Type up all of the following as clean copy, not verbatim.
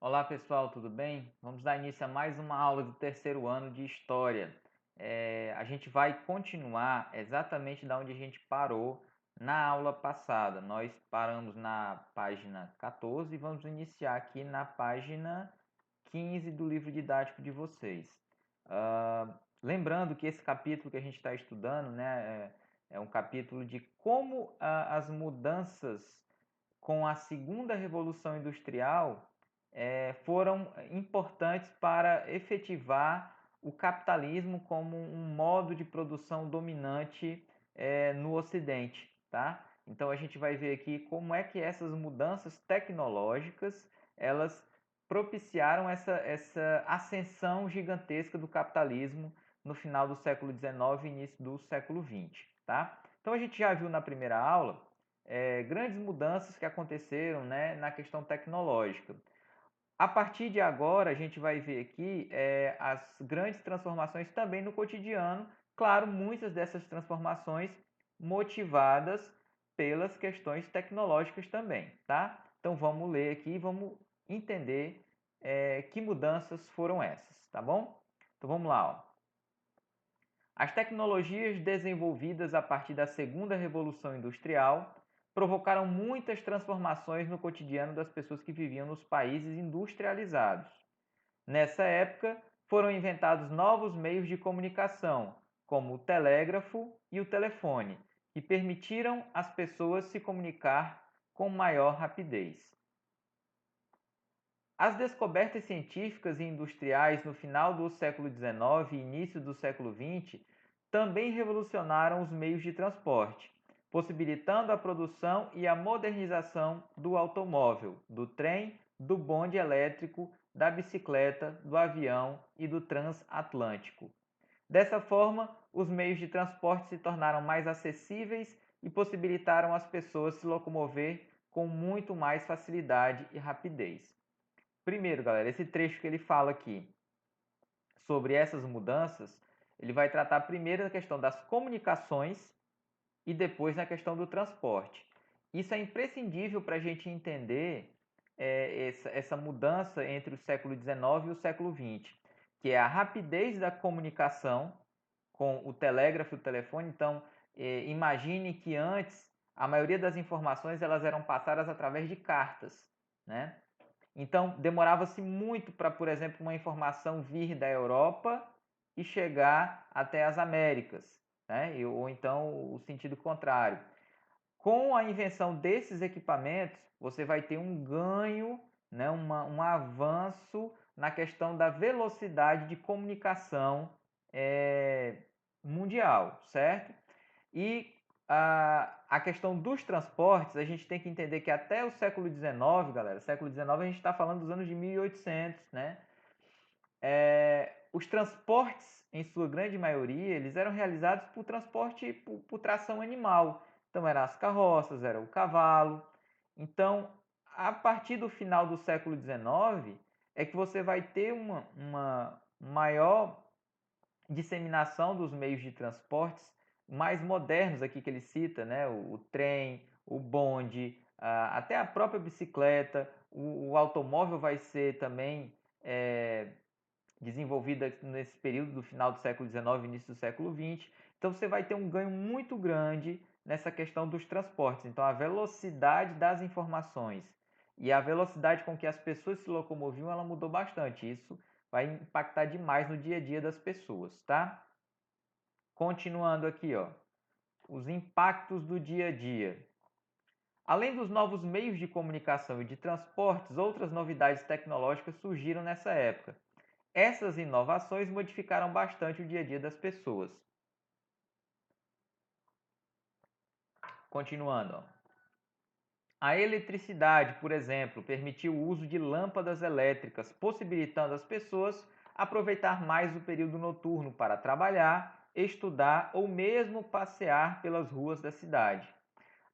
Olá pessoal, tudo bem? Vamos dar início a mais uma aula do terceiro ano de História. A gente vai continuar exatamente da onde a gente parou na aula passada. Nós paramos na página 14 e vamos iniciar aqui na página 15 do livro didático de vocês. Lembrando que esse capítulo que a gente está estudando, né, é um capítulo de como as mudanças com a segunda revolução industrial foram importantes para efetivar o capitalismo como um modo de produção dominante no Ocidente, tá? Então a gente vai ver aqui como é que essas mudanças tecnológicas elas propiciaram essa ascensão gigantesca do capitalismo no final do século XIX e início do século XX, tá? Então a gente já viu na primeira aula grandes mudanças que aconteceram, né, na questão tecnológica. A partir de agora, a gente vai ver aqui as grandes transformações também no cotidiano. Claro, muitas dessas transformações motivadas pelas questões tecnológicas também, tá? Então vamos ler aqui e vamos entender que mudanças foram essas, tá bom? Então vamos lá, ó. As tecnologias desenvolvidas a partir da segunda revolução industrial provocaram muitas transformações no cotidiano das pessoas que viviam nos países industrializados. Nessa época, foram inventados novos meios de comunicação, como o telégrafo e o telefone, que permitiram às pessoas se comunicar com maior rapidez. As descobertas científicas e industriais no final do século XIX e início do século XX também revolucionaram os meios de transporte, possibilitando a produção e a modernização do automóvel, do trem, do bonde elétrico, da bicicleta, do avião e do transatlântico. Dessa forma, os meios de transporte se tornaram mais acessíveis e possibilitaram às pessoas se locomover com muito mais facilidade e rapidez. Primeiro, galera, esse trecho que ele fala aqui sobre essas mudanças, ele vai tratar primeiro da questão das comunicações e depois na questão do transporte. Isso é imprescindível para a gente entender essa mudança entre o século XIX e o século XX, que é a rapidez da comunicação com o telégrafo e o telefone. Então, imagine que antes a maioria das informações elas eram passadas através de cartas, né? Então, demorava-se muito para, por exemplo, uma informação vir da Europa e chegar até as Américas, né? Ou então o sentido contrário. Com a invenção desses equipamentos, você vai ter um ganho, né? Um avanço na questão da velocidade de comunicação mundial, certo? E a questão dos transportes, a gente tem que entender que até o século XIX, galera, século XIX a gente está falando dos anos de 1800, né? Os transportes, em sua grande maioria, eles eram realizados por transporte por tração animal. Então, eram as carroças, era o cavalo. Então, a partir do final do século XIX, é que você vai ter uma maior disseminação dos meios de transportes mais modernos aqui que ele cita, né? O trem, o bonde, até a própria bicicleta, o automóvel vai ser também desenvolvida nesse período do final do século XIX e início do século XX. Então você vai ter um ganho muito grande nessa questão dos transportes. Então a velocidade das informações e a velocidade com que as pessoas se locomoviam, ela mudou bastante. Isso vai impactar demais no dia a dia das pessoas, tá? Continuando aqui, ó, os impactos do dia a dia. Além dos novos meios de comunicação e de transportes, outras novidades tecnológicas surgiram nessa época. Essas inovações modificaram bastante o dia a dia das pessoas. Continuando, ó. A eletricidade, por exemplo, permitiu o uso de lâmpadas elétricas, possibilitando às pessoas aproveitar mais o período noturno para trabalhar, estudar ou mesmo passear pelas ruas da cidade.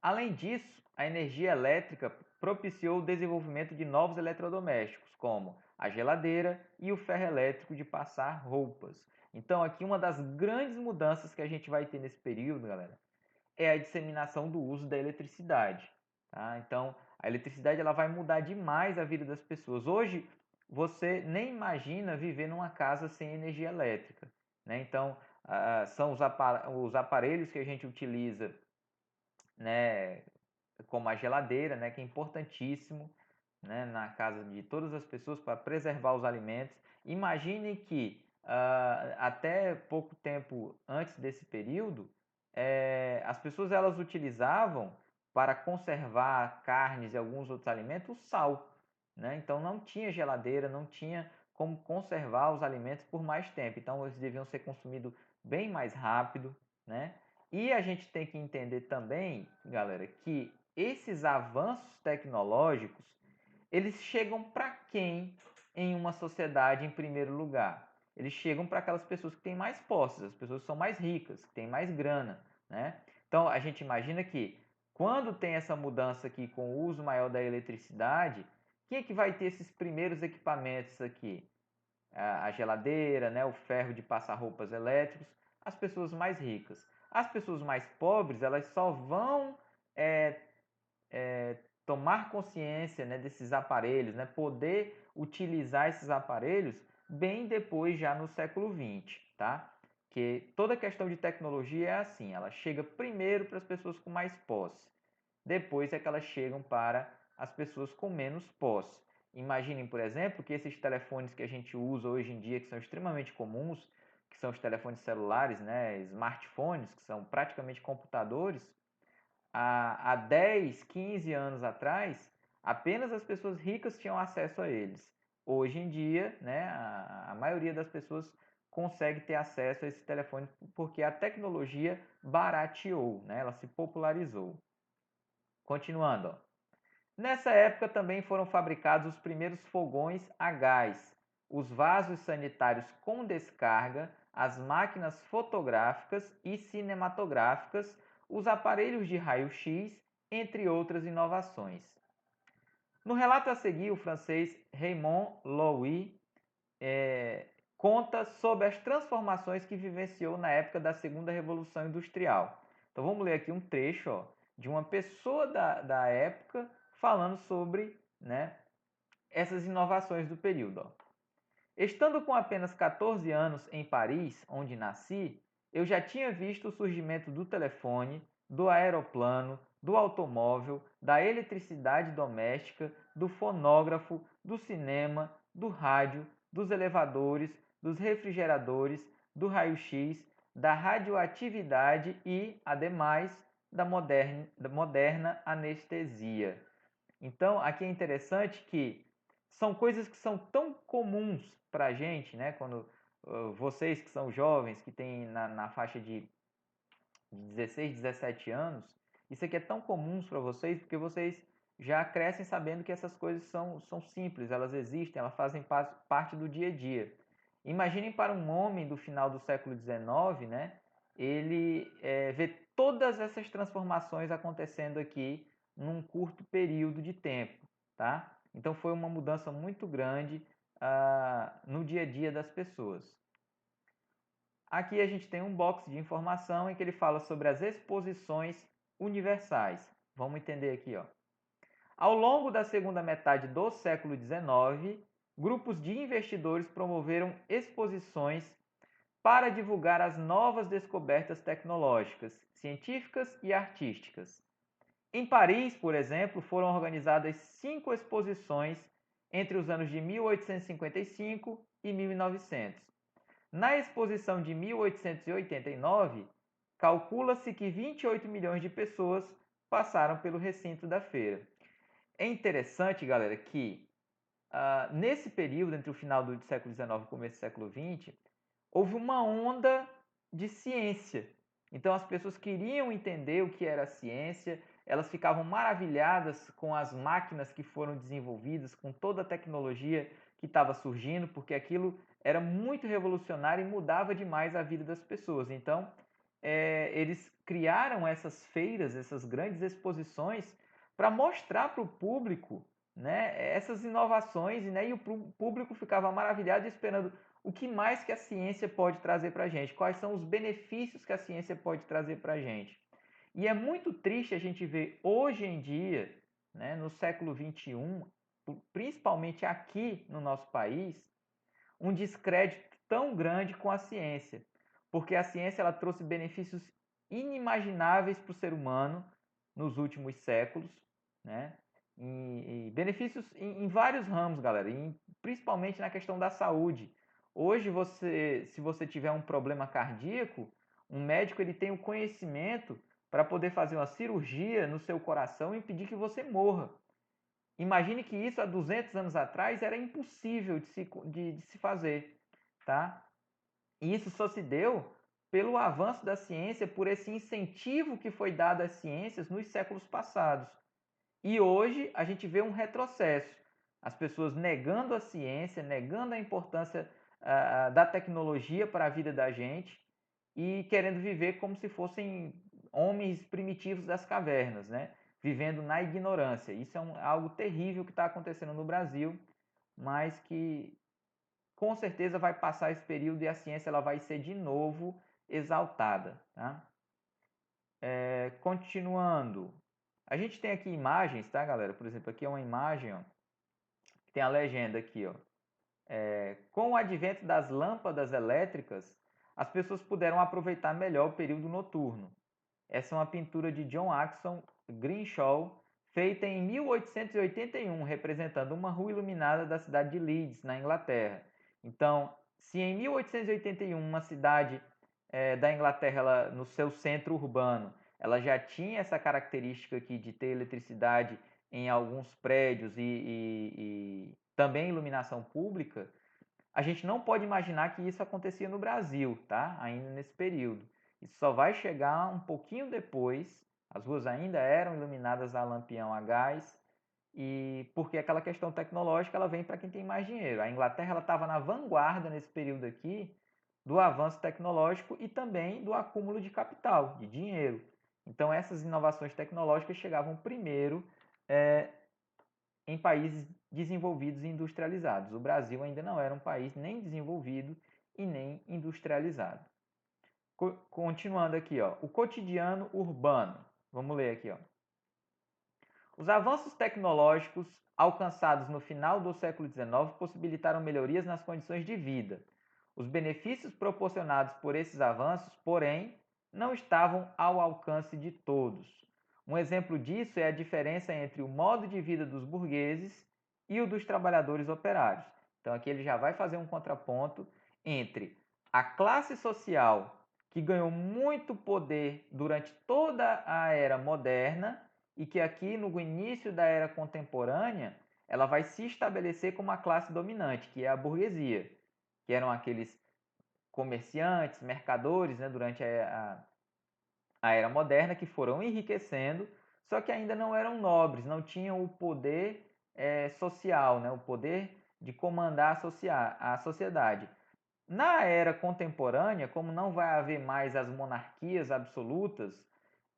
Além disso, a energia elétrica propiciou o desenvolvimento de novos eletrodomésticos, como a geladeira e o ferro elétrico de passar roupas. Então, aqui uma das grandes mudanças que a gente vai ter nesse período, galera, é a disseminação do uso da eletricidade. Tá? Então, A eletricidade ela vai mudar demais a vida das pessoas. Hoje, você nem imagina viver numa casa sem energia elétrica, né? Então, são os aparelhos que a gente utiliza, né, como a geladeira, né, que é importantíssimo, né, na casa de todas as pessoas para preservar os alimentos. Imagine que até pouco tempo antes desse período, as pessoas elas utilizavam para conservar carnes e alguns outros alimentos o sal, né? Então não tinha geladeira, não tinha como conservar os alimentos por mais tempo. Então eles deviam ser consumidos bem mais rápido, né? E a gente tem que entender também, galera, que esses avanços tecnológicos, eles chegam para quem em uma sociedade em primeiro lugar? Eles chegam para aquelas pessoas que têm mais posses, as pessoas que são mais ricas, que têm mais grana, né? Então a gente imagina que quando tem essa mudança aqui com o uso maior da eletricidade, quem é que vai ter esses primeiros equipamentos aqui? A geladeira, né, o ferro de passar roupas elétricos, as pessoas mais ricas. As pessoas mais pobres, elas só vão é, tomar consciência, né, desses aparelhos, né, poder utilizar esses aparelhos bem depois, já no século XX, tá? Que toda questão de tecnologia é assim, ela chega primeiro para as pessoas com mais posse, depois é que elas chegam para as pessoas com menos posse. Imaginem, por exemplo, que esses telefones que a gente usa hoje em dia, que são extremamente comuns, que são os telefones celulares, né, smartphones, que são praticamente computadores, há 10, 15 anos atrás, apenas as pessoas ricas tinham acesso a eles. Hoje em dia, né, a maioria das pessoas consegue ter acesso a esse telefone porque a tecnologia barateou, né, ela se popularizou. Continuando, ó. Nessa época também foram fabricados os primeiros fogões a gás, os vasos sanitários com descarga, as máquinas fotográficas e cinematográficas, os aparelhos de raio-x, entre outras inovações. No relato a seguir, o francês Raymond Loewy conta sobre as transformações que vivenciou na época da Segunda Revolução Industrial. Então vamos ler aqui um trecho, ó, de uma pessoa da época falando sobre, né, essas inovações do período. Ó. Estando com apenas 14 anos em Paris, onde nasci, eu já tinha visto o surgimento do telefone, do aeroplano, do automóvel, da eletricidade doméstica, do fonógrafo, do cinema, do rádio, dos elevadores, dos refrigeradores, do raio-x, da radioatividade e, ademais, da moderna anestesia. Então, aqui é interessante que são coisas que são tão comuns para a gente, né? Quando vocês que são jovens, que têm na faixa de 16, 17 anos, isso aqui é tão comum para vocês porque vocês já crescem sabendo que essas coisas são simples, elas existem, elas fazem parte do dia a dia. Imaginem para um homem do final do século XIX, né? Ele vê todas essas transformações acontecendo aqui num curto período de tempo, tá? Então foi uma mudança muito grande no dia a dia das pessoas. Aqui a gente tem um box de informação em que ele fala sobre as exposições universais. Vamos entender aqui, ó. Ao longo da segunda metade do século XIX, grupos de investidores promoveram exposições para divulgar as novas descobertas tecnológicas, científicas e artísticas. Em Paris, por exemplo, foram organizadas 5 exposições entre os anos de 1855 e 1900. Na exposição de 1889, calcula-se que 28 milhões de pessoas passaram pelo recinto da feira. É interessante, galera, que nesse período, entre o final do século XIX e o começo do século XX, houve uma onda de ciência. Então as pessoas queriam entender o que era a ciência, elas ficavam maravilhadas com as máquinas que foram desenvolvidas, com toda a tecnologia que estava surgindo, porque aquilo era muito revolucionário e mudava demais a vida das pessoas. Então eles criaram essas feiras, essas grandes exposições, para mostrar para o público, né, essas inovações, né, e o público ficava maravilhado esperando o que mais que a ciência pode trazer para a gente, quais são os benefícios que a ciência pode trazer para a gente. E é muito triste a gente ver hoje em dia né, no século XXI, principalmente aqui no nosso país, um descrédito tão grande com a ciência, porque a ciência ela trouxe benefícios inimagináveis para o ser humano nos últimos séculos, né? E benefícios em vários ramos, galera, principalmente na questão da saúde. Hoje, se você tiver um problema cardíaco, um médico ele tem o conhecimento para poder fazer uma cirurgia no seu coração e impedir que você morra. Imagine que isso há 200 anos atrás era impossível de se fazer, tá? E isso só se deu pelo avanço da ciência, por esse incentivo que foi dado às ciências nos séculos passados. E hoje a gente vê um retrocesso. As pessoas negando a ciência, negando a importância da tecnologia para a vida da gente e querendo viver como se fossem homens primitivos das cavernas, né? Vivendo na ignorância. Isso é algo terrível que está acontecendo no Brasil, mas que com certeza vai passar esse período e a ciência ela vai ser de novo exaltada. Tá? Continuando, a gente tem aqui imagens, tá, galera? Por exemplo, aqui é uma imagem, ó, que tem a legenda aqui, ó. Com o advento das lâmpadas elétricas, as pessoas puderam aproveitar melhor o período noturno. Essa é uma pintura de John Axon Greenshaw, feita em 1881, representando uma rua iluminada da cidade de Leeds, na Inglaterra. Então, se em 1881 uma cidade da Inglaterra, no seu centro urbano, ela já tinha essa característica aqui de ter eletricidade em alguns prédios e também iluminação pública, a gente não pode imaginar que isso acontecia no Brasil, tá? Ainda nesse período. Isso só vai chegar um pouquinho depois. As ruas ainda eram iluminadas a lampião a gás e porque aquela questão tecnológica ela vem para quem tem mais dinheiro. A Inglaterra ela estava na vanguarda nesse período aqui do avanço tecnológico e também do acúmulo de capital, de dinheiro. Então essas inovações tecnológicas chegavam primeiro em países desenvolvidos e industrializados. O Brasil ainda não era um país nem desenvolvido e nem industrializado. Continuando aqui, ó, o cotidiano urbano. Vamos ler aqui, ó. Os avanços tecnológicos alcançados no final do século XIX possibilitaram melhorias nas condições de vida. Os benefícios proporcionados por esses avanços, porém, não estavam ao alcance de todos. Um exemplo disso é a diferença entre o modo de vida dos burgueses e o dos trabalhadores operários. Então, aqui ele já vai fazer um contraponto entre a classe social que ganhou muito poder durante toda a era moderna e que aqui no início da era contemporânea ela vai se estabelecer como a classe dominante, que é a burguesia, que eram aqueles comerciantes, mercadores, né, durante a era moderna, que foram enriquecendo, só que ainda não eram nobres, não tinham o poder social, né, o poder de comandar a sociedade. Na era contemporânea, como não vai haver mais as monarquias absolutas,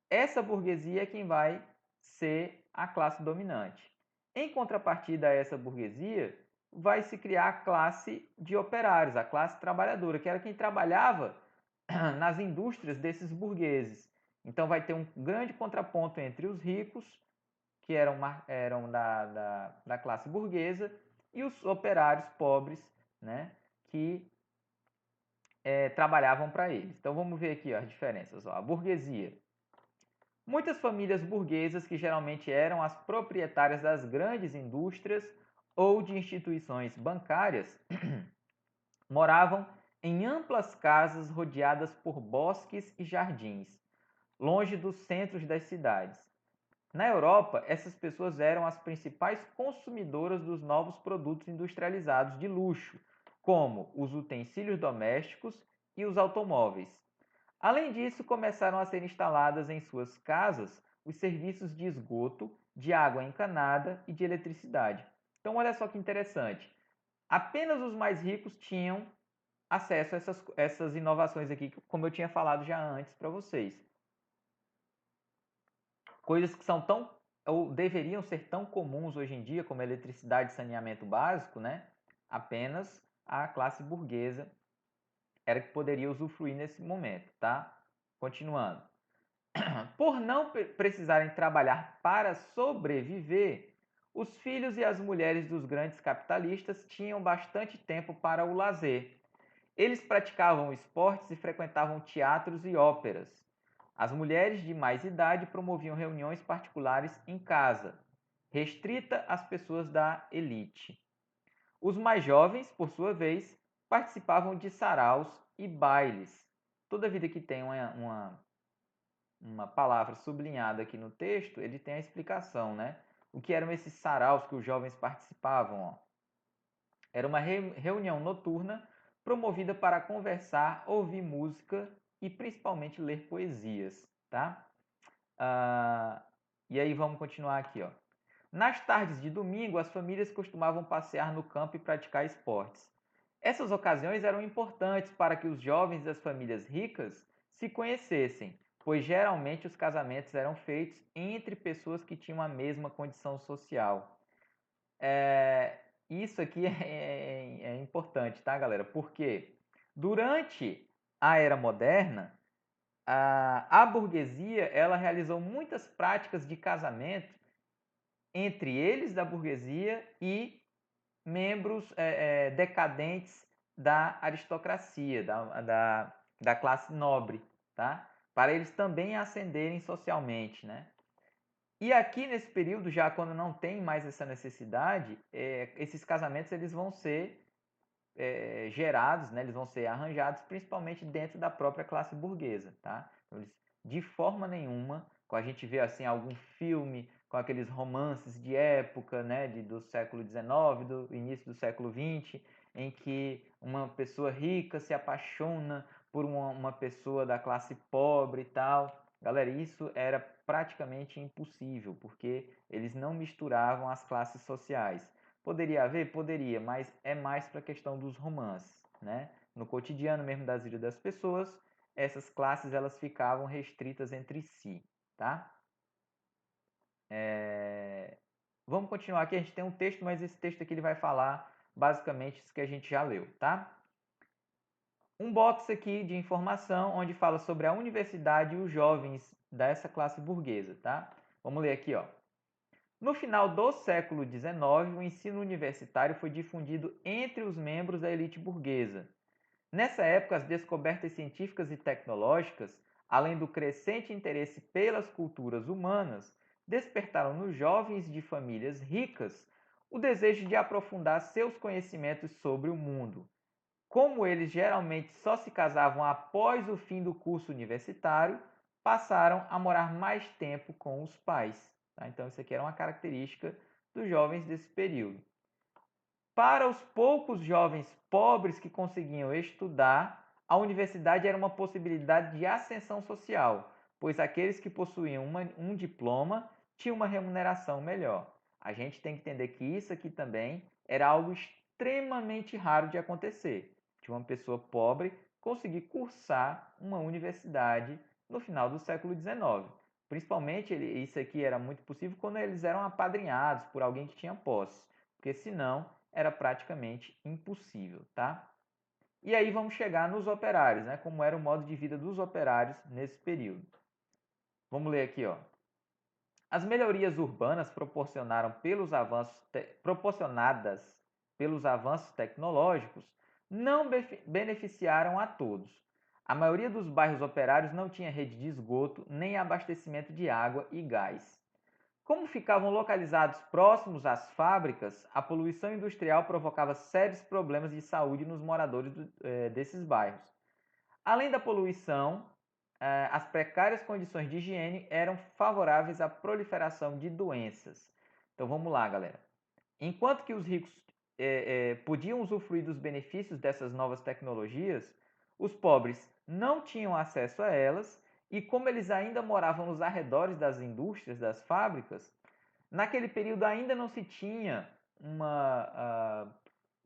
essa burguesia é quem vai ser a classe dominante. Em contrapartida a essa burguesia, vai se criar a classe de operários, a classe trabalhadora, que era quem trabalhava nas indústrias desses burgueses. Então vai ter um grande contraponto entre os ricos, que eram da classe burguesa, e os operários pobres, né, que trabalhavam para eles. Então vamos ver aqui ó, as diferenças. Ó. A burguesia. Muitas famílias burguesas, que geralmente eram as proprietárias das grandes indústrias ou de instituições bancárias, moravam em amplas casas rodeadas por bosques e jardins, longe dos centros das cidades. Na Europa, essas pessoas eram as principais consumidoras dos novos produtos industrializados de luxo, como os utensílios domésticos e os automóveis. Além disso, começaram a ser instaladas em suas casas os serviços de esgoto, de água encanada e de eletricidade. Então, olha só que interessante. Apenas os mais ricos tinham acesso a essas inovações aqui, como eu tinha falado já antes para vocês. Coisas que são tão, ou deveriam ser tão comuns hoje em dia, como eletricidade e saneamento básico, né? Apenas a classe burguesa era que poderia usufruir nesse momento, tá? Continuando. Por não precisarem trabalhar para sobreviver, os filhos e as mulheres dos grandes capitalistas tinham bastante tempo para o lazer. Eles praticavam esportes e frequentavam teatros e óperas. As mulheres de mais idade promoviam reuniões particulares em casa, restrita às pessoas da elite. Os mais jovens, por sua vez, participavam de saraus e bailes. Toda vida que tem uma palavra sublinhada aqui no texto, ele tem a explicação, né? O que eram esses saraus que os jovens participavam? Ó? Era uma reunião noturna promovida para conversar, ouvir música e principalmente ler poesias, tá? E aí vamos continuar aqui, ó. Nas tardes de domingo, as famílias costumavam passear no campo e praticar esportes. Essas ocasiões eram importantes para que os jovens das famílias ricas se conhecessem, pois geralmente os casamentos eram feitos entre pessoas que tinham a mesma condição social. Isso aqui é importante, tá, galera? Porque durante a era moderna, a burguesia ela realizou muitas práticas de casamento entre eles da burguesia e membros decadentes da aristocracia, da classe nobre, tá? Para eles também ascenderem socialmente, né? E aqui nesse período, já quando não tem mais essa necessidade, esses casamentos eles vão ser gerados, né? Eles vão ser arranjados principalmente dentro da própria classe burguesa, tá? Então, eles, de forma nenhuma, quando a gente vê assim algum filme com aqueles romances de época, né, do século XIX, do início do século XX, em que uma pessoa rica se apaixona por uma pessoa da classe pobre e tal. Galera, isso era praticamente impossível, porque eles não misturavam as classes sociais. Poderia haver? Poderia, mas é mais para a questão dos romances, né? No cotidiano mesmo das vidas das pessoas, essas classes elas ficavam restritas entre si, tá? Vamos continuar aqui, a gente tem um texto, mas esse texto aqui ele vai falar basicamente isso que a gente já leu, tá? Um box aqui de informação onde fala sobre a universidade e os jovens dessa classe burguesa, tá? Vamos ler aqui, ó. No final do século XIX, o ensino universitário foi difundido entre os membros da elite burguesa. Nessa época, as descobertas científicas e tecnológicas, além do crescente interesse pelas culturas humanas, despertaram nos jovens de famílias ricas o desejo de aprofundar seus conhecimentos sobre o mundo. Como eles geralmente só se casavam após o fim do curso universitário, passaram a morar mais tempo com os pais. Tá? Então, isso aqui era uma característica dos jovens desse período. Para os poucos jovens pobres que conseguiam estudar, a universidade era uma possibilidade de ascensão social, pois aqueles que possuíam um diploma tinham uma remuneração melhor. A gente tem que entender que isso aqui também era algo extremamente raro de acontecer, de uma pessoa pobre conseguir cursar uma universidade no final do século XIX. Principalmente, isso aqui era muito possível quando eles eram apadrinhados por alguém que tinha posse, porque senão era praticamente impossível, tá? E aí vamos chegar nos operários, né? Como era o modo de vida dos operários nesse período. Vamos ler aqui, ó. As melhorias urbanas proporcionadas pelos avanços tecnológicos não beneficiaram a todos. A maioria dos bairros operários não tinha rede de esgoto nem abastecimento de água e gás. Como ficavam localizados próximos às fábricas, a poluição industrial provocava sérios problemas de saúde nos moradores desses bairros. Além da poluição, as precárias condições de higiene eram favoráveis à proliferação de doenças. Então vamos lá, galera. Enquanto que os ricos podiam usufruir dos benefícios dessas novas tecnologias, os pobres não tinham acesso a elas e, como eles ainda moravam nos arredores das indústrias, das fábricas, naquele período ainda não se tinha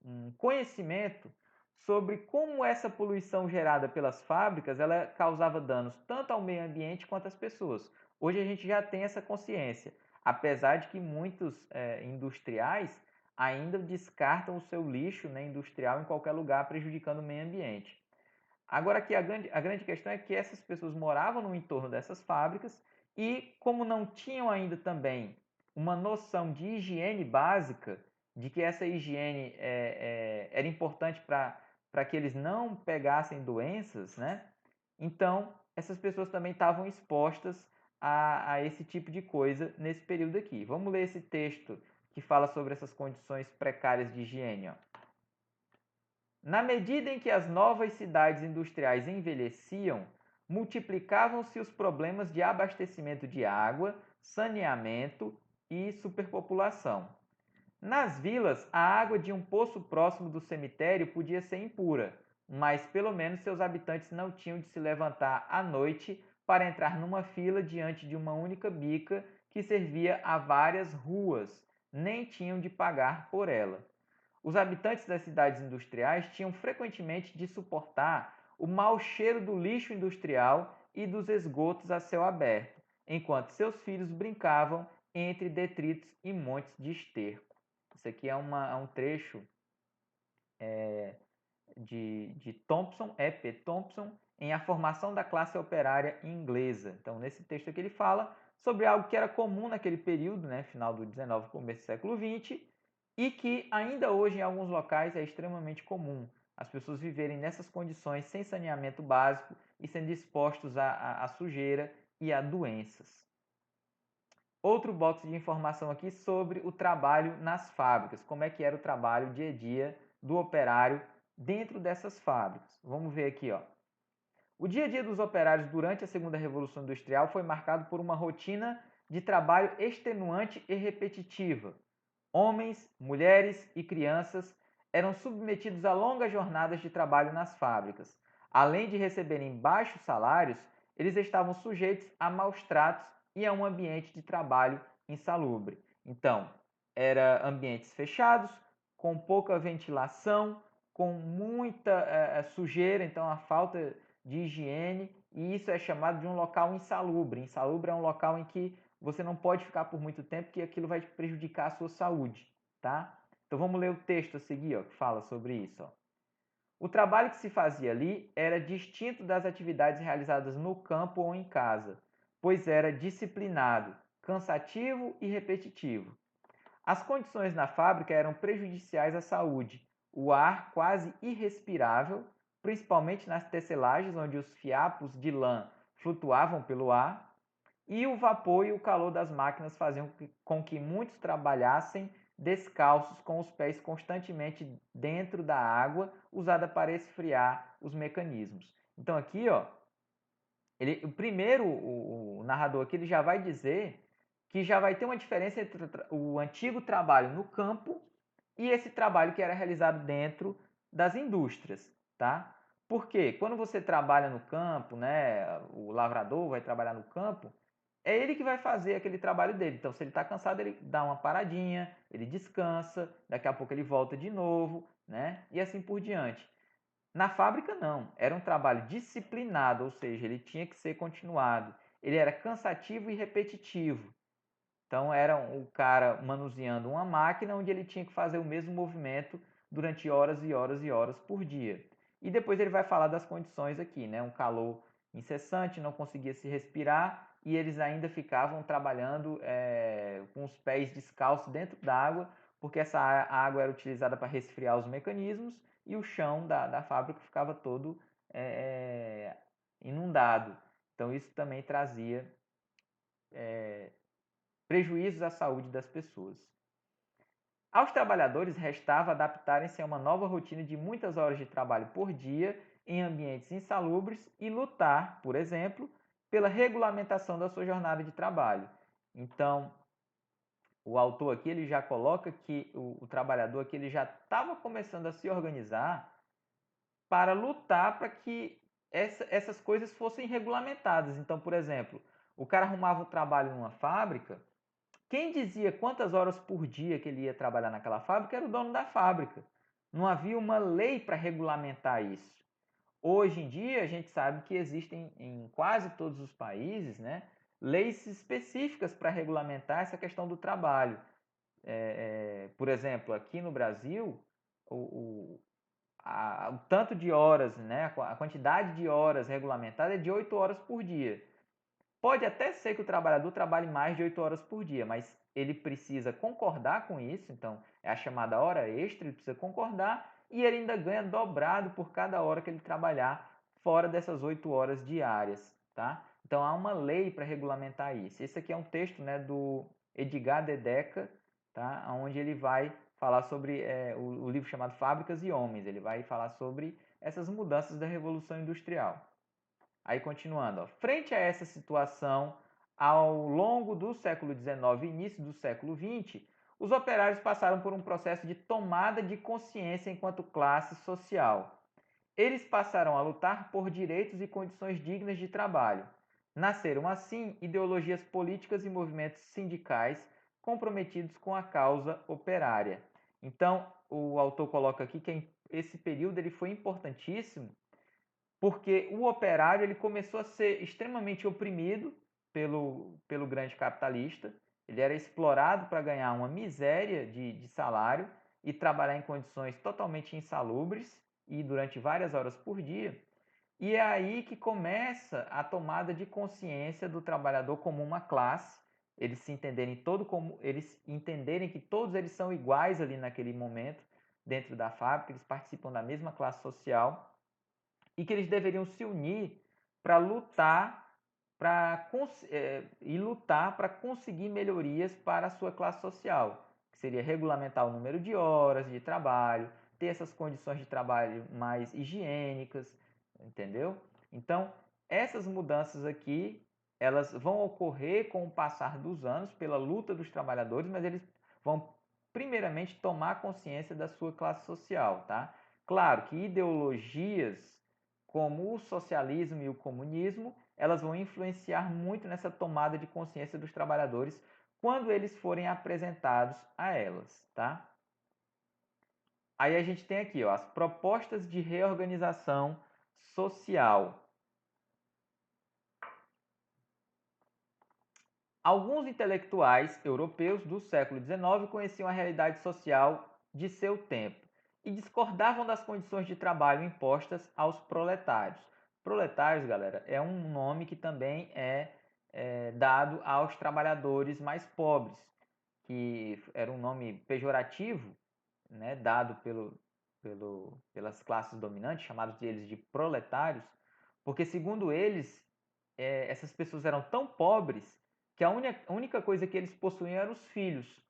um conhecimento sobre como essa poluição gerada pelas fábricas ela causava danos tanto ao meio ambiente quanto às pessoas. Hoje a gente já tem essa consciência, apesar de que muitos industriais ainda descartam o seu lixo, né, industrial em qualquer lugar, prejudicando o meio ambiente. Agora aqui a grande questão é que essas pessoas moravam no entorno dessas fábricas e como não tinham ainda também uma noção de higiene básica, de que essa higiene era importante para que eles não pegassem doenças, né? Então, essas pessoas também estavam expostas a esse tipo de coisa nesse período aqui. Vamos ler esse texto que fala sobre essas condições precárias de higiene. Ó. Na medida em que as novas cidades industriais envelheciam, multiplicavam-se os problemas de abastecimento de água, saneamento e superpopulação. Nas vilas, a água de um poço próximo do cemitério podia ser impura, mas pelo menos seus habitantes não tinham de se levantar à noite para entrar numa fila diante de uma única bica que servia a várias ruas, nem tinham de pagar por ela. Os habitantes das cidades industriais tinham frequentemente de suportar o mau cheiro do lixo industrial e dos esgotos a céu aberto, enquanto seus filhos brincavam entre detritos e montes de esterco. Isso aqui é um trecho de Thompson, E.P. Thompson, em A Formação da Classe Operária Inglesa. Então, nesse texto aqui ele fala sobre algo que era comum naquele período, né, final do 19, começo do século 20, e que ainda hoje em alguns locais é extremamente comum as pessoas viverem nessas condições sem saneamento básico e sendo expostos à sujeira e a doenças. Outro box de informação aqui sobre o trabalho nas fábricas, como é que era o trabalho dia a dia do operário dentro dessas fábricas. Vamos ver aqui, ó. O dia a dia dos operários durante a Segunda Revolução Industrial foi marcado por uma rotina de trabalho extenuante e repetitiva. Homens, mulheres e crianças eram submetidos a longas jornadas de trabalho nas fábricas. Além de receberem baixos salários, eles estavam sujeitos a maus tratos e a um ambiente de trabalho insalubre. Então, eram ambientes fechados, com pouca ventilação, com muita sujeira, então a falta de higiene, e isso é chamado de um local insalubre. Insalubre é um local em que você não pode ficar por muito tempo, porque aquilo vai prejudicar a sua saúde, tá? Então vamos ler o texto a seguir, ó, que fala sobre isso. Ó. O trabalho que se fazia ali era distinto das atividades realizadas no campo ou em casa, pois era disciplinado, cansativo e repetitivo. As condições na fábrica eram prejudiciais à saúde, o ar quase irrespirável, principalmente nas tecelagens, onde os fiapos de lã flutuavam pelo ar, e o vapor e o calor das máquinas faziam com que muitos trabalhassem descalços, com os pés constantemente dentro da água usada para esfriar os mecanismos. Então aqui, ó, o narrador aqui ele já vai dizer que já vai ter uma diferença entre o antigo trabalho no campo e esse trabalho que era realizado dentro das indústrias, tá? Porque quando você trabalha no campo, né, o lavrador vai trabalhar no campo, é ele que vai fazer aquele trabalho dele. Então, se ele está cansado, ele dá uma paradinha, ele descansa, daqui a pouco ele volta de novo, né? E assim por diante. Na fábrica, não. Era um trabalho disciplinado, ou seja, ele tinha que ser continuado. Ele era cansativo e repetitivo. Então, era o cara manuseando uma máquina onde ele tinha que fazer o mesmo movimento durante horas e horas e horas por dia. E depois ele vai falar das condições aqui, né? Um calor incessante, não conseguia se respirar e eles ainda ficavam trabalhando com os pés descalços dentro d'água, porque essa água era utilizada para resfriar os mecanismos e o chão da fábrica ficava todo inundado. Então, isso também trazia prejuízos à saúde das pessoas. Aos trabalhadores restava adaptarem-se a uma nova rotina de muitas horas de trabalho por dia em ambientes insalubres e lutar, por exemplo, pela regulamentação da sua jornada de trabalho. Então, o autor aqui ele já coloca que o trabalhador aqui ele já estava começando a se organizar para lutar para que essas coisas fossem regulamentadas. Então, por exemplo, o cara arrumava um trabalho numa fábrica. Quem dizia quantas horas por dia que ele ia trabalhar naquela fábrica era o dono da fábrica. Não havia uma lei para regulamentar isso. Hoje em dia, a gente sabe que existem em quase todos os países, né, leis específicas para regulamentar essa questão do trabalho. Por exemplo, aqui no Brasil, o, o tanto de horas, né, a quantidade de horas regulamentada é de 8 horas por dia. Pode até ser que o trabalhador trabalhe mais de 8 horas por dia, mas ele precisa concordar com isso, então é a chamada hora extra, ele precisa concordar e ele ainda ganha dobrado por cada hora que ele trabalhar fora dessas 8 horas diárias, tá? Então há uma lei para regulamentar isso. Esse aqui é um texto, né, do Edgar Dedeca, tá? Onde ele vai falar sobre o livro chamado Fábricas e Homens. Ele vai falar sobre essas mudanças da Revolução Industrial. Aí continuando, ó, frente a essa situação, ao longo do século XIX e início do século XX, os operários passaram por um processo de tomada de consciência enquanto classe social. Eles passaram a lutar por direitos e condições dignas de trabalho. Nasceram assim ideologias políticas e movimentos sindicais comprometidos com a causa operária. Então, o autor coloca aqui que esse período ele foi importantíssimo porque o operário ele começou a ser extremamente oprimido pelo grande capitalista, ele era explorado para ganhar uma miséria de salário e trabalhar em condições totalmente insalubres e durante várias horas por dia. E é aí que começa a tomada de consciência do trabalhador como uma classe, eles se entenderem todo como eles entenderem que todos eles são iguais ali naquele momento dentro da fábrica, eles participam da mesma classe social e que eles deveriam se unir para lutar para conseguir melhorias para a sua classe social, que seria regulamentar o número de horas de trabalho, ter essas condições de trabalho mais higiênicas, entendeu? Então, essas mudanças aqui, elas vão ocorrer com o passar dos anos pela luta dos trabalhadores, mas eles vão primeiramente tomar consciência da sua classe social, tá? Claro que ideologias como o socialismo e o comunismo, elas vão influenciar muito nessa tomada de consciência dos trabalhadores quando eles forem apresentados a elas, tá? Aí a gente tem aqui, ó, as propostas de reorganização social. Alguns intelectuais europeus do século XIX conheciam a realidade social de seu tempo e discordavam das condições de trabalho impostas aos proletários. Proletários, galera, é um nome que também é dado aos trabalhadores mais pobres, que era um nome pejorativo, né, dado pelas classes dominantes, chamados eles de proletários, porque, segundo eles, essas pessoas eram tão pobres que a única coisa que eles possuíam eram os filhos.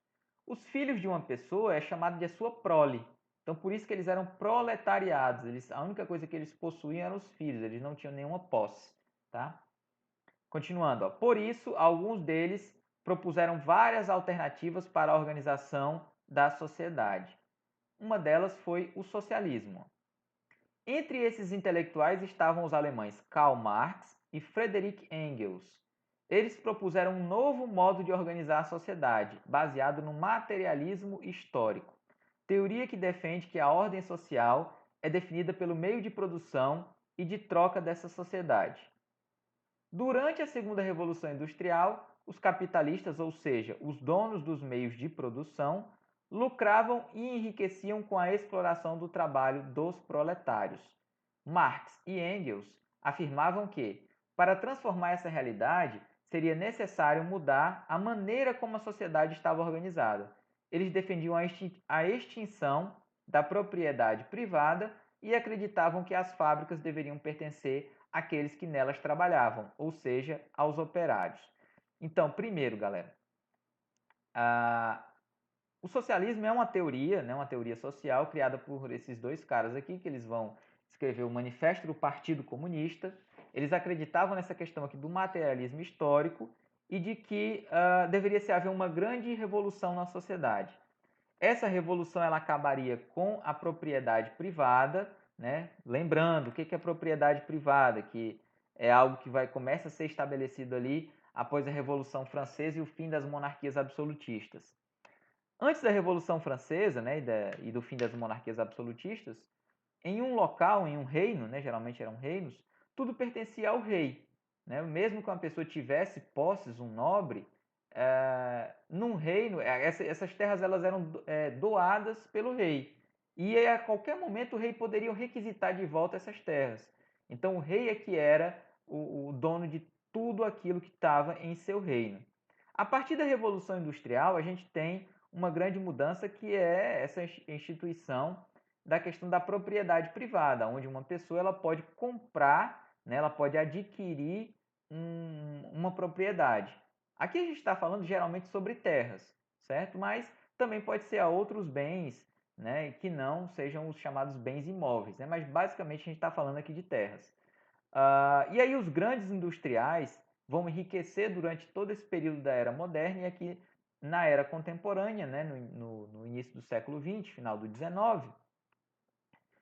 Os filhos de uma pessoa é chamado de a sua prole. Então, por isso que eles eram proletariados. A única coisa que eles possuíam eram os filhos, eles não tinham nenhuma posse. Tá? Continuando, ó. Por isso, alguns deles propuseram várias alternativas para a organização da sociedade. Uma delas foi o socialismo. Entre esses intelectuais estavam os alemães Karl Marx e Friedrich Engels. Eles propuseram um novo modo de organizar a sociedade, baseado no materialismo histórico, teoria que defende que a ordem social é definida pelo meio de produção e de troca dessa sociedade. Durante a Segunda Revolução Industrial, os capitalistas, ou seja, os donos dos meios de produção, lucravam e enriqueciam com a exploração do trabalho dos proletários. Marx e Engels afirmavam que, para transformar essa realidade, seria necessário mudar a maneira como a sociedade estava organizada. Eles defendiam a extinção da propriedade privada e acreditavam que as fábricas deveriam pertencer àqueles que nelas trabalhavam, ou seja, aos operários. Então, primeiro, galera, o socialismo é uma teoria, né, uma teoria social criada por esses dois caras aqui, que eles vão escrever o Manifesto do Partido Comunista. Eles acreditavam nessa questão aqui do materialismo histórico e de que deveria se haver uma grande revolução na sociedade. Essa revolução ela acabaria com a propriedade privada, né? Lembrando, o que é propriedade privada? Que é algo que começa a ser estabelecido ali após a Revolução Francesa e o fim das monarquias absolutistas. Antes da Revolução Francesa, né, e do fim das monarquias absolutistas, em um local, em um reino, né, geralmente eram reinos, tudo pertencia ao rei. Né? Mesmo que uma pessoa tivesse posses, um nobre, num reino, essas terras elas eram doadas pelo rei. E a qualquer momento o rei poderia requisitar de volta essas terras. Então o rei é que era o dono de tudo aquilo que estava em seu reino. A partir da Revolução Industrial, a gente tem uma grande mudança que é essa instituição da questão da propriedade privada, onde uma pessoa ela pode comprar, né, ela pode adquirir uma propriedade. Aqui a gente está falando geralmente sobre terras, certo? Mas também pode ser a outros bens, né, que não sejam os chamados bens imóveis, né? Mas basicamente a gente está falando aqui de terras. E aí os grandes industriais vão enriquecer durante todo esse período da era moderna e aqui na era contemporânea, né, no início do século XX, final do XIX,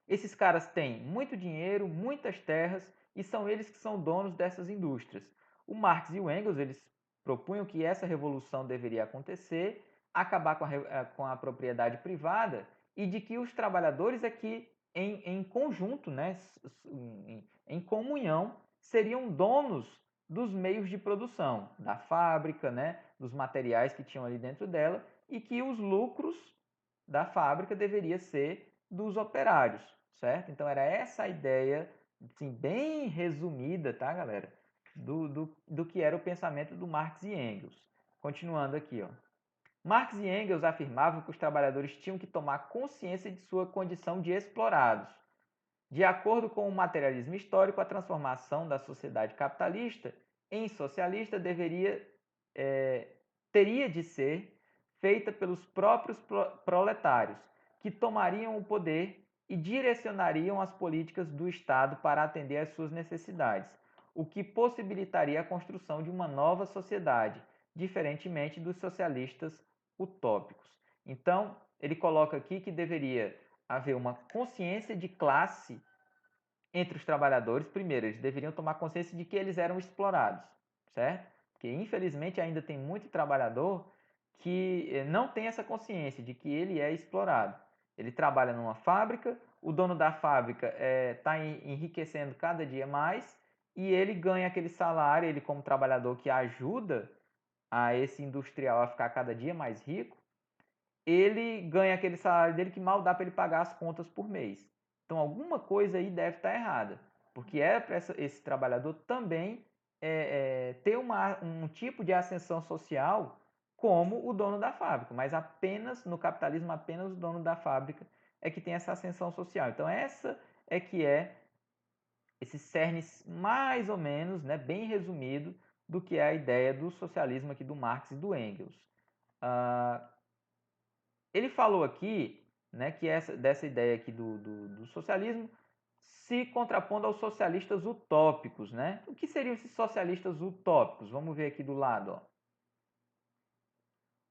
esses caras têm muito dinheiro, muitas terras e são eles que são donos dessas indústrias. O Marx e o Engels eles propunham que essa revolução deveria acontecer, acabar com a propriedade privada e de que os trabalhadores aqui em conjunto, né, em comunhão, seriam donos dos meios de produção, da fábrica, né, dos materiais que tinham ali dentro dela e que os lucros da fábrica deveria ser dos operários, certo? Então era essa a ideia, assim, bem resumida, tá, galera? Do que era o pensamento do Marx e Engels. Continuando aqui, ó. Marx e Engels afirmavam que os trabalhadores tinham que tomar consciência de sua condição de explorados. De acordo com o materialismo histórico, a transformação da sociedade capitalista em socialista teria de ser feita pelos próprios proletários, que tomariam o poder e direcionariam as políticas do Estado para atender às suas necessidades, o que possibilitaria a construção de uma nova sociedade, diferentemente dos socialistas utópicos. Então, ele coloca aqui que deveria haver uma consciência de classe entre os trabalhadores. Primeiro, eles deveriam tomar consciência de que eles eram explorados, certo? Porque infelizmente ainda tem muito trabalhador que não tem essa consciência de que ele é explorado. Ele trabalha numa fábrica, o dono da fábrica está enriquecendo cada dia mais e ele ganha aquele salário, ele como trabalhador que ajuda a esse industrial a ficar cada dia mais rico, ele ganha aquele salário dele que mal dá para ele pagar as contas por mês. Então alguma coisa aí deve estar errada, porque é para esse trabalhador também ter um tipo de ascensão social como o dono da fábrica, mas apenas no capitalismo apenas o dono da fábrica é que tem essa ascensão social. Então essa é que é esse cerne mais ou menos, né, bem resumido, do que é a ideia do socialismo aqui do Marx e do Engels. Ele falou aqui, né, que dessa ideia aqui do socialismo se contrapondo aos socialistas utópicos, né? O que seriam esses socialistas utópicos? Vamos ver aqui do lado, ó.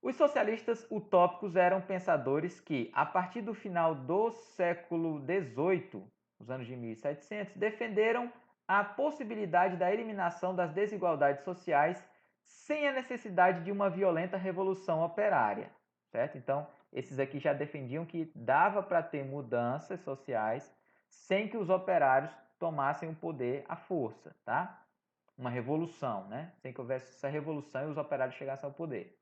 Os socialistas utópicos eram pensadores que, a partir do final do século XVIII, os anos de 1700, defenderam a possibilidade da eliminação das desigualdades sociais sem a necessidade de uma violenta revolução operária, certo? Então, esses aqui já defendiam que dava para ter mudanças sociais sem que os operários tomassem o poder à força, tá? Uma revolução, né? Sem que houvesse essa revolução e os operários chegassem ao poder.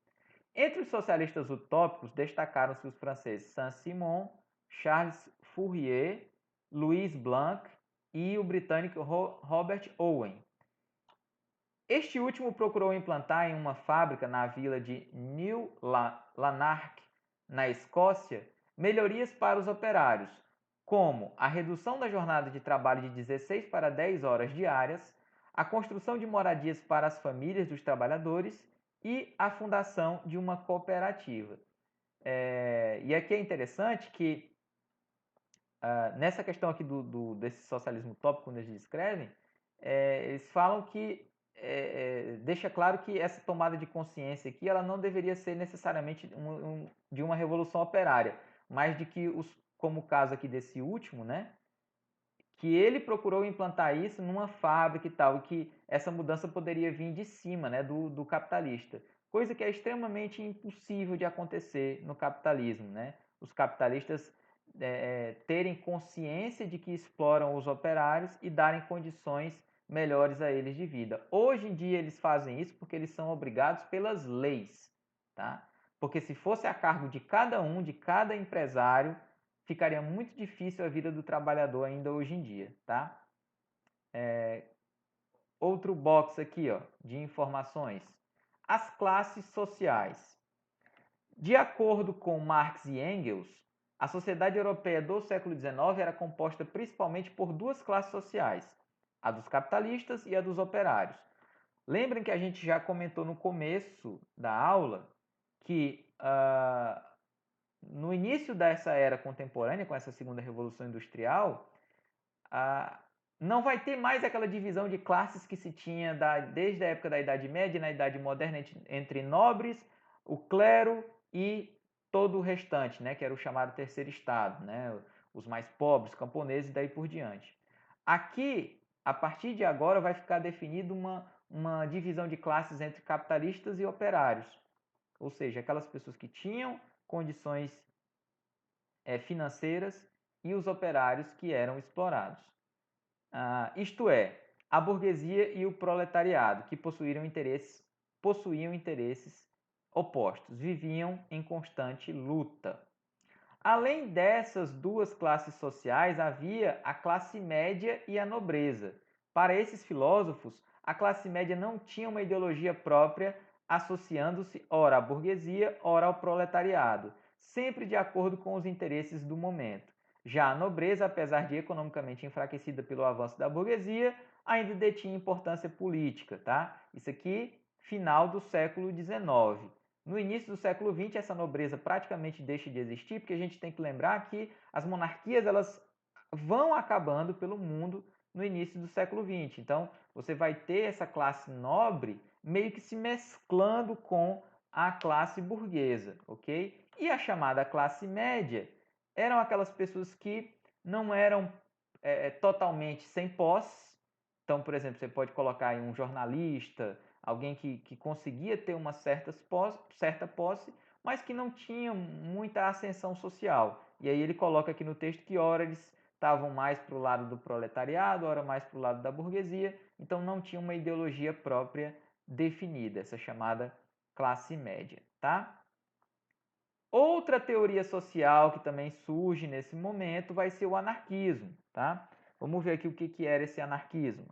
Entre os socialistas utópicos destacaram-se os franceses Saint-Simon, Charles Fourier, Louis Blanc e o britânico Robert Owen. Este último procurou implantar em uma fábrica na vila de New Lanark, na Escócia, melhorias para os operários, como a redução da jornada de trabalho de 16 para 10 horas diárias, a construção de moradias para as famílias dos trabalhadores e a fundação de uma cooperativa. E aqui é interessante que, nessa questão aqui desse socialismo utópico, quando eles descrevem, eles falam que, deixa claro que essa tomada de consciência aqui, ela não deveria ser necessariamente de uma revolução operária, mas de que, como o caso aqui desse último, né, que ele procurou implantar isso numa fábrica e tal, e que essa mudança poderia vir de cima, né, do capitalista. Coisa que é extremamente impossível de acontecer no capitalismo, né? Os capitalistas terem consciência de que exploram os operários e darem condições melhores a eles de vida. Hoje em dia eles fazem isso porque eles são obrigados pelas leis, tá? Porque se fosse a cargo de cada empresário ficaria muito difícil a vida do trabalhador ainda hoje em dia, tá? Outro box aqui, ó, de informações. As classes sociais. De acordo com Marx e Engels, a sociedade europeia do século XIX era composta principalmente por duas classes sociais, a dos capitalistas e a dos operários. Lembrem que a gente já comentou no começo da aula que no início dessa era contemporânea, com essa segunda revolução industrial, não vai ter mais aquela divisão de classes que se tinha desde a época da Idade Média e na Idade Moderna entre nobres, o clero e todo o restante, né, que era o chamado terceiro estado, né, os mais pobres, camponeses e daí por diante. Aqui, a partir de agora, vai ficar definida uma divisão de classes entre capitalistas e operários, ou seja, aquelas pessoas que tinham condições financeiras e os operários que eram explorados. Isto é, a burguesia e o proletariado, que possuíam interesses opostos, viviam em constante luta. Além dessas duas classes sociais, havia a classe média e a nobreza. Para esses filósofos, a classe média não tinha uma ideologia própria, associando-se ora à burguesia, ora ao proletariado, sempre de acordo com os interesses do momento. Já a nobreza, apesar de economicamente enfraquecida pelo avanço da burguesia, ainda detinha importância política, tá? Isso aqui, final do século XIX. No início do século XX, essa nobreza praticamente deixa de existir, porque a gente tem que lembrar que as monarquias elas vão acabando pelo mundo no início do século XX. Então, você vai ter essa classe nobre meio que se mesclando com a classe burguesa, ok? E a chamada classe média eram aquelas pessoas que não eram totalmente sem posse. Então, por exemplo, você pode colocar aí um jornalista, alguém que conseguia ter uma certa posse, mas que não tinha muita ascensão social. E aí ele coloca aqui no texto que ora eles estavam mais para o lado do proletariado, ora mais para o lado da burguesia, então não tinha uma ideologia própria definida, essa chamada classe média, tá? Outra teoria social que também surge nesse momento vai ser o anarquismo, tá? Vamos ver aqui o que era esse anarquismo.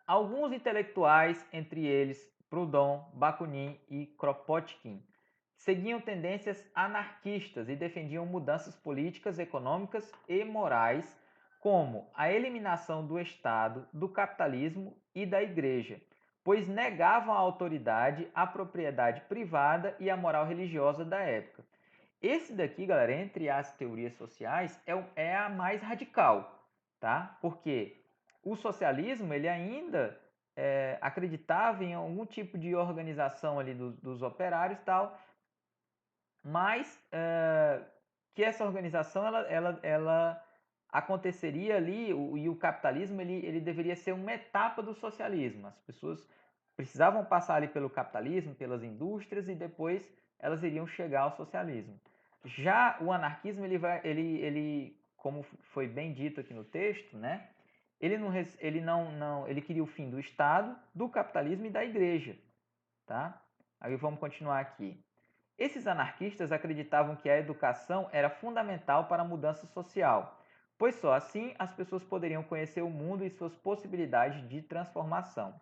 Alguns intelectuais, entre eles Proudhon, Bakunin e Kropotkin, seguiam tendências anarquistas e defendiam mudanças políticas, econômicas e morais, como a eliminação do Estado, do capitalismo e da Igreja, pois negavam a autoridade, a propriedade privada e a moral religiosa da época. Esse daqui, galera, entre as teorias sociais, é a mais radical, tá? Porque o socialismo, ele ainda acreditava em algum tipo de organização ali dos operários e tal, mas que essa organização, ela aconteceria ali, e o capitalismo, ele deveria ser uma etapa do socialismo. As pessoas precisavam passar ali pelo capitalismo, pelas indústrias, e depois elas iriam chegar ao socialismo. Já o anarquismo, ele como foi bem dito aqui no texto, né? Ele queria o fim do Estado, do capitalismo e da Igreja, tá? Aí vamos continuar aqui. Esses anarquistas acreditavam que a educação era fundamental para a mudança social, pois só assim as pessoas poderiam conhecer o mundo e suas possibilidades de transformação.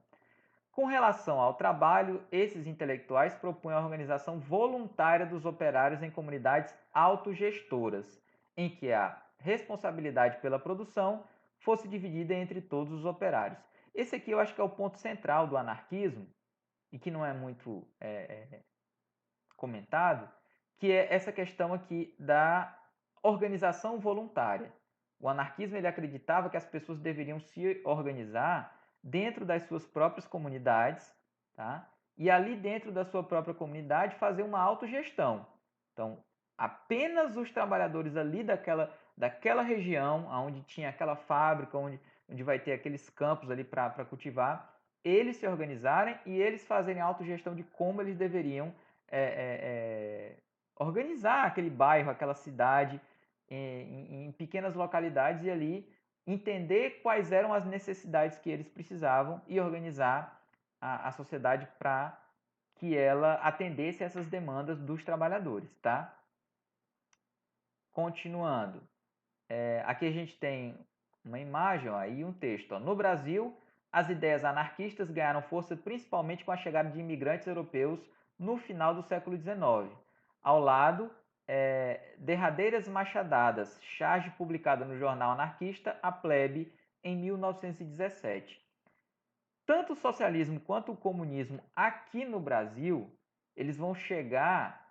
Com relação ao trabalho, esses intelectuais propunham a organização voluntária dos operários em comunidades autogestoras, em que a responsabilidade pela produção fosse dividida entre todos os operários. Esse aqui eu acho que é o ponto central do anarquismo, e que não é muito comentado, que é essa questão aqui da organização voluntária. O anarquismo ele acreditava que as pessoas deveriam se organizar dentro das suas próprias comunidades, tá? E ali dentro da sua própria comunidade fazer uma autogestão. Então, apenas os trabalhadores ali daquela região, onde tinha aquela fábrica, onde vai ter aqueles campos ali para cultivar, eles se organizarem e eles fazerem a autogestão de como eles deveriam organizar aquele bairro, aquela cidade em pequenas localidades e ali entender quais eram as necessidades que eles precisavam e organizar a sociedade para que ela atendesse essas demandas dos trabalhadores, tá? Continuando, aqui a gente tem uma imagem ó, e um texto. Ó. No Brasil, as ideias anarquistas ganharam força principalmente com a chegada de imigrantes europeus no final do século XIX. Ao lado, Derradeiras Machadadas, charge publicada no jornal anarquista A Plebe, em 1917. Tanto o socialismo quanto o comunismo aqui no Brasil, eles vão chegar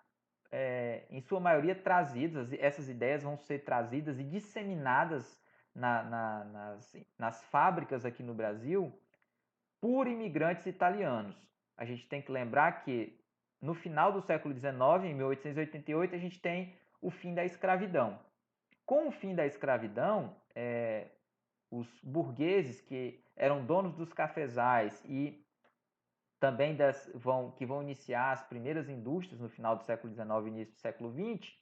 em sua maioria, trazidas, essas ideias vão ser trazidas e disseminadas nas fábricas aqui no Brasil por imigrantes italianos. A gente tem que lembrar que no final do século XIX, em 1888, a gente tem o fim da escravidão. Com o fim da escravidão, os burgueses que eram donos dos cafezais e também que vão iniciar as primeiras indústrias no final do século XIX e início do século XX,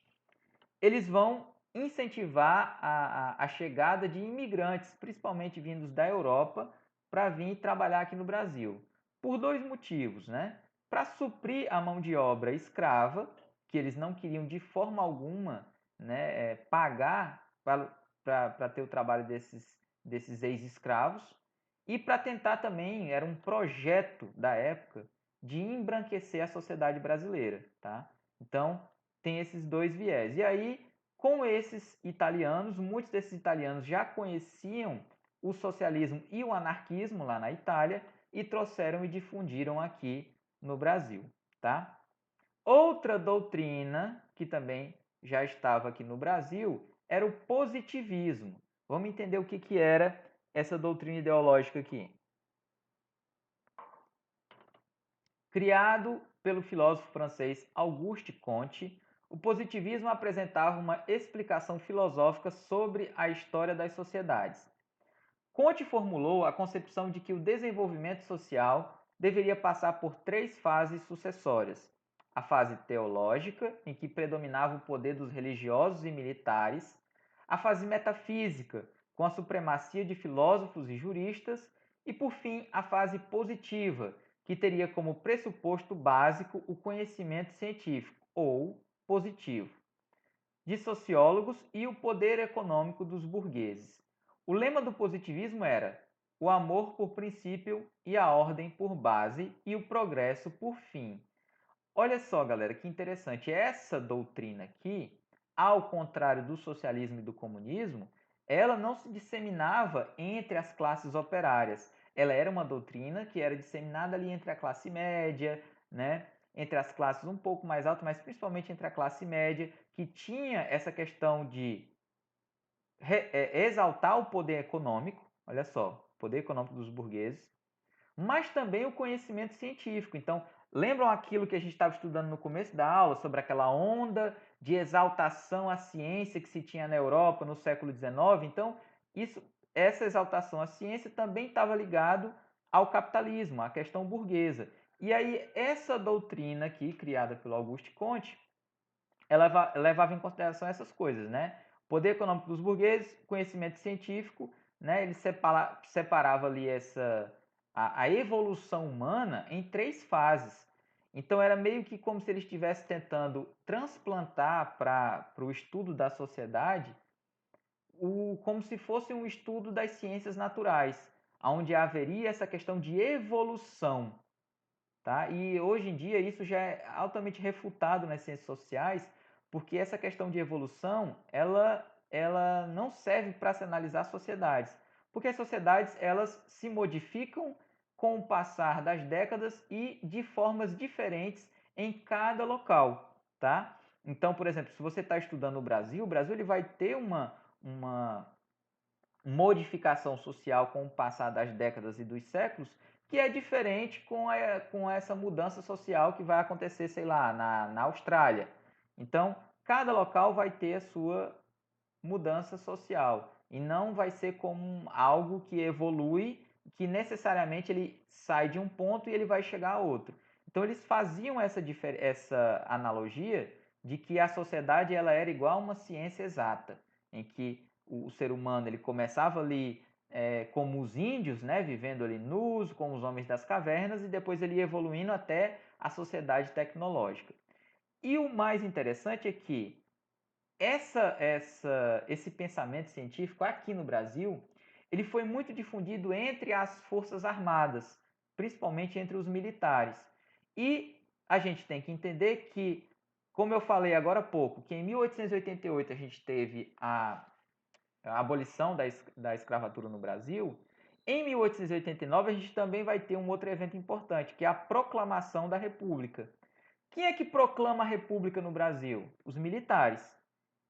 eles vão incentivar a chegada de imigrantes, principalmente vindos da Europa, para vir trabalhar aqui no Brasil. Por dois motivos, né? Para suprir a mão de obra escrava, que eles não queriam de forma alguma, né, pagar para ter o trabalho desses ex-escravos, e para tentar também, era um projeto da época, de embranquecer a sociedade brasileira. Tá? Então, tem esses dois viés. E aí, com esses italianos, muitos desses italianos já conheciam o socialismo e o anarquismo lá na Itália e trouxeram e difundiram aqui no Brasil, tá? Outra doutrina que também já estava aqui no Brasil era o positivismo. Vamos entender o que era essa doutrina ideológica aqui. Criado pelo filósofo francês Auguste Comte, o positivismo apresentava uma explicação filosófica sobre a história das sociedades. Comte formulou a concepção de que o desenvolvimento social deveria passar por três fases sucessórias: a fase teológica, em que predominava o poder dos religiosos e militares; a fase metafísica, com a supremacia de filósofos e juristas; e, por fim, a fase positiva, que teria como pressuposto básico o conhecimento científico, ou positivo, de sociólogos e o poder econômico dos burgueses. O lema do positivismo era o amor por princípio e a ordem por base e o progresso por fim. Olha só, galera, que interessante. Essa doutrina aqui, ao contrário do socialismo e do comunismo, ela não se disseminava entre as classes operárias. Ela era uma doutrina que era disseminada ali entre a classe média, né? Entre as classes um pouco mais altas, mas principalmente entre a classe média, que tinha essa questão de exaltar o poder econômico, olha só, poder econômico dos burgueses, mas também o conhecimento científico. Então, lembram aquilo que a gente estava estudando no começo da aula, sobre aquela onda de exaltação à ciência que se tinha na Europa no século XIX? Então, essa exaltação à ciência também estava ligado ao capitalismo, à questão burguesa. E aí, essa doutrina aqui, criada pelo Auguste Comte, ela levava em consideração essas coisas, né? Poder econômico dos burgueses, conhecimento científico, né? Ele separava ali a evolução humana em três fases. Então era meio que como se ele estivesse tentando transplantar para o estudo da sociedade como se fosse um estudo das ciências naturais, onde haveria essa questão de evolução. Tá? E hoje em dia isso já é altamente refutado nas ciências sociais, porque essa questão de evolução, ela não serve para se analisar sociedades, porque as sociedades elas se modificam com o passar das décadas e de formas diferentes em cada local, tá? Então, por exemplo, se você está estudando o Brasil ele vai ter uma modificação social com o passar das décadas e dos séculos, que é diferente com essa mudança social que vai acontecer, sei lá, na Austrália. Então, cada local vai ter a sua mudança social e não vai ser como algo que evolui, que necessariamente ele sai de um ponto e ele vai chegar a outro. Então, eles faziam essa analogia de que a sociedade ela era igual a uma ciência exata, em que o ser humano ele começava ali como os índios, né, vivendo ali nus, como os homens das cavernas, e depois ele ia evoluindo até a sociedade tecnológica. E o mais interessante é que esse pensamento científico aqui no Brasil, ele foi muito difundido entre as forças armadas, principalmente entre os militares. E a gente tem que entender que, como eu falei agora há pouco, que em 1888 a gente teve a abolição da escravatura no Brasil, em 1889 a gente também vai ter um outro evento importante, que é a proclamação da República. Quem é que proclama a República no Brasil? Os militares.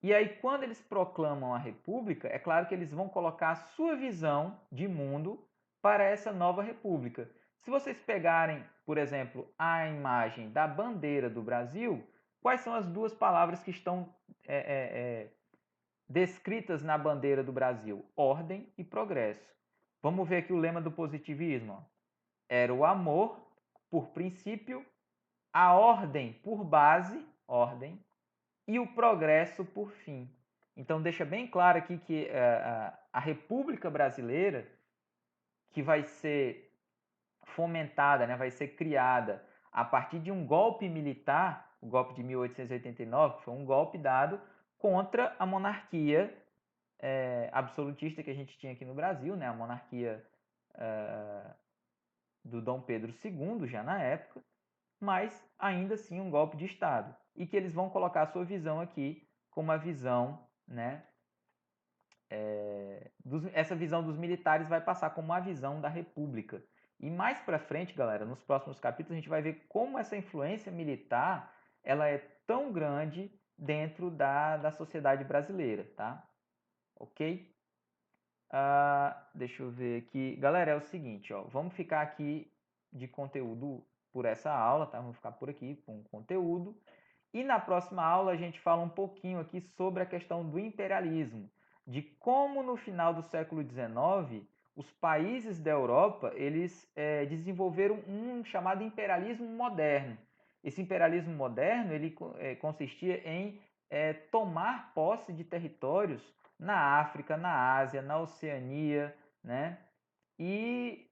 E aí, quando eles proclamam a República, é claro que eles vão colocar a sua visão de mundo para essa nova República. Se vocês pegarem, por exemplo, a imagem da bandeira do Brasil, quais são as duas palavras que estão descritas na bandeira do Brasil? Ordem e progresso. Vamos ver aqui o lema do positivismo. Era o amor por princípio, a ordem por base, ordem, e o progresso por fim. Então deixa bem claro aqui que a República Brasileira, que vai ser fomentada, né, vai ser criada a partir de um golpe militar, o golpe de 1889, que foi um golpe dado contra a monarquia absolutista que a gente tinha aqui no Brasil, né, a monarquia do Dom Pedro II, já na época, mas ainda assim um golpe de Estado. E que eles vão colocar a sua visão aqui como a visão, né? Essa visão dos militares vai passar como a visão da República. E mais para frente, galera, nos próximos capítulos, a gente vai ver como essa influência militar ela é tão grande dentro da sociedade brasileira, tá? Ok? Deixa eu ver aqui. Galera, é o seguinte, ó, vamos ficar aqui de conteúdo por essa aula, tá? Vamos ficar por aqui com conteúdo. E na próxima aula a gente fala um pouquinho aqui sobre a questão do imperialismo, de como no final do século XIX os países da Europa eles desenvolveram um chamado imperialismo moderno. Esse imperialismo moderno ele consistia em tomar posse de territórios na África, na Ásia, na Oceania, né? E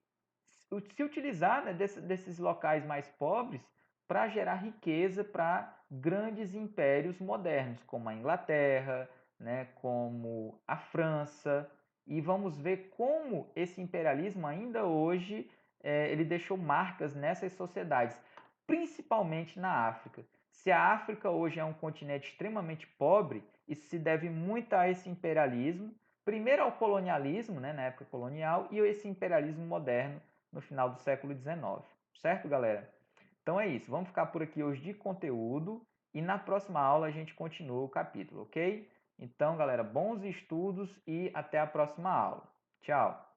se utilizar, né, desses locais mais pobres para gerar riqueza para grandes impérios modernos, como a Inglaterra, né, como a França. E vamos ver como esse imperialismo ainda hoje ele deixou marcas nessas sociedades, principalmente na África. Se a África hoje é um continente extremamente pobre, isso se deve muito a esse imperialismo, primeiro ao colonialismo, né, na época colonial, e esse imperialismo moderno no final do século XIX. Certo, galera? Então é isso. Vamos ficar por aqui hoje de conteúdo e na próxima aula a gente continua o capítulo, ok? Então, galera, bons estudos e até a próxima aula. Tchau!